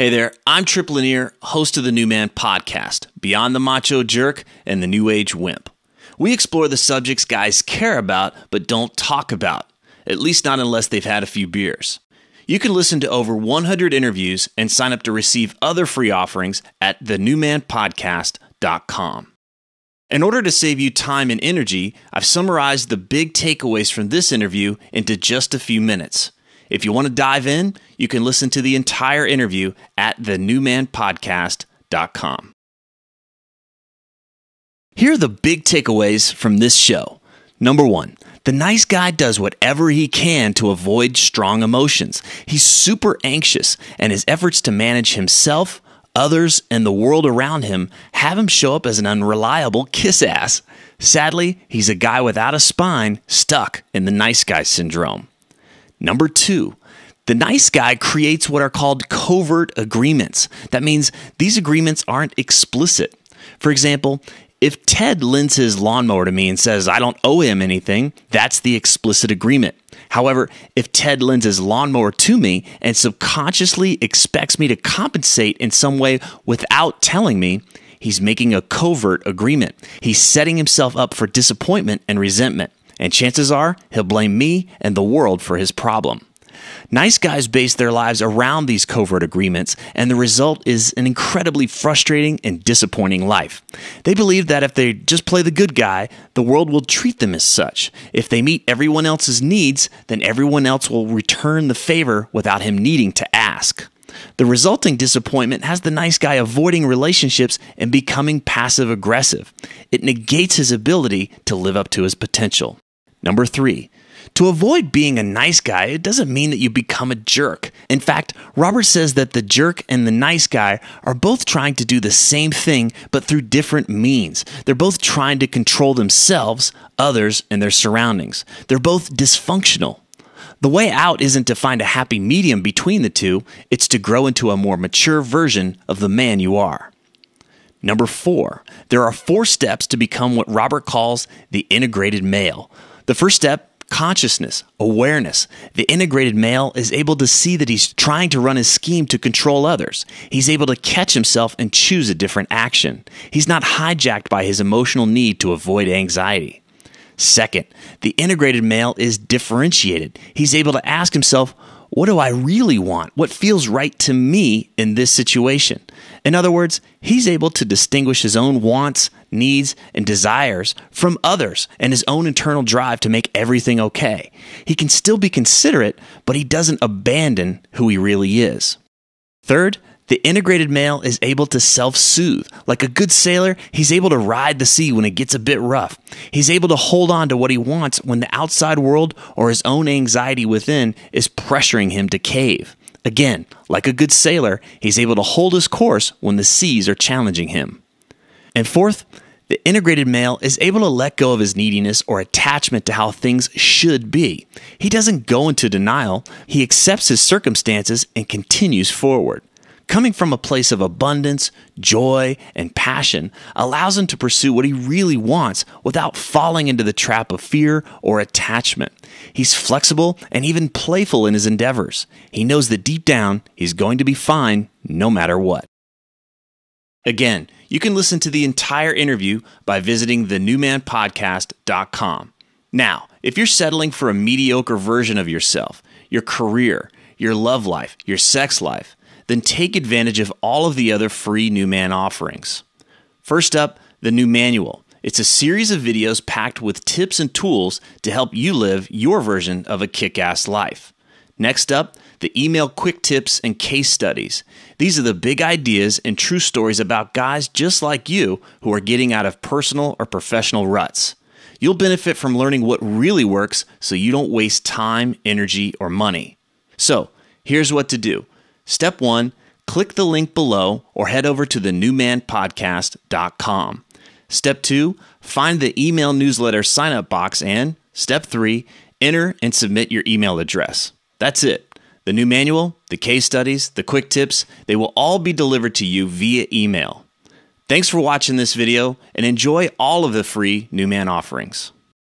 Hey there, I'm Tripp Lanier, host of the New Man podcast, Beyond the Macho Jerk and the New Age Wimp. We explore the subjects guys care about but don't talk about, at least not unless they've had a few beers. You can listen to over 100 interviews and sign up to receive other free offerings at thenewmanpodcast.com. In order to save you time and energy, I've summarized the big takeaways from this interview into just a few minutes. If you want to dive in, you can listen to the entire interview at thenewmanpodcast.com. Here are the big takeaways from this show. Number 1, the nice guy does whatever he can to avoid strong emotions. He's super anxious, and his efforts to manage himself, others, and the world around him have him show up as an unreliable kiss ass. Sadly, he's a guy without a spine stuck in the nice guy syndrome. Number 2, the nice guy creates what are called covert agreements. That means these agreements aren't explicit. For example, if Ted lends his lawnmower to me and says I don't owe him anything, that's the explicit agreement. However, if Ted lends his lawnmower to me and subconsciously expects me to compensate in some way without telling me, he's making a covert agreement. He's setting himself up for disappointment and resentment. And chances are, he'll blame me and the world for his problem. Nice guys base their lives around these covert agreements, and the result is an incredibly frustrating and disappointing life. They believe that if they just play the good guy, the world will treat them as such. If they meet everyone else's needs, then everyone else will return the favor without him needing to ask. The resulting disappointment has the nice guy avoiding relationships and becoming passive-aggressive. It negates his ability to live up to his potential. Number 3, to avoid being a nice guy, it doesn't mean that you become a jerk. In fact, Robert says that the jerk and the nice guy are both trying to do the same thing, but through different means. They're both trying to control themselves, others, and their surroundings. They're both dysfunctional. The way out isn't to find a happy medium between the two, it's to grow into a more mature version of the man you are. Number 4, there are 4 steps to become what Robert calls the integrated male. The first step, consciousness, awareness. The integrated male is able to see that he's trying to run his scheme to control others. He's able to catch himself and choose a different action. He's not hijacked by his emotional need to avoid anxiety. Second, the integrated male is differentiated. He's able to ask himself, what do I really want? What feels right to me in this situation? In other words, he's able to distinguish his own wants, needs, and desires from others and his own internal drive to make everything okay. He can still be considerate, but he doesn't abandon who he really is. Third, the integrated male is able to self-soothe. Like a good sailor, he's able to ride the sea when it gets a bit rough. He's able to hold on to what he wants when the outside world or his own anxiety within is pressuring him to cave. Again, like a good sailor, he's able to hold his course when the seas are challenging him. And fourth, the integrated male is able to let go of his neediness or attachment to how things should be. He doesn't go into denial. He accepts his circumstances and continues forward. Coming from a place of abundance, joy, and passion allows him to pursue what he really wants without falling into the trap of fear or attachment. He's flexible and even playful in his endeavors. He knows that deep down, he's going to be fine no matter what. Again, you can listen to the entire interview by visiting thenewmanpodcast.com. Now, if you're settling for a mediocre version of yourself, your career, your love life, your sex life, then take advantage of all of the other free New Man offerings. First up, the New Manual. It's a series of videos packed with tips and tools to help you live your version of a kick-ass life. Next up, the email quick tips and case studies. These are the big ideas and true stories about guys just like you who are getting out of personal or professional ruts. You'll benefit from learning what really works so you don't waste time, energy, or money. So, here's what to do. Step 1, click the link below or head over to thenewmanpodcast.com. Step 2, find the email newsletter sign-up box, and Step 3, enter and submit your email address. That's it. The new manual, the case studies, the quick tips, they will all be delivered to you via email. Thanks for watching this video and enjoy all of the free New Man offerings.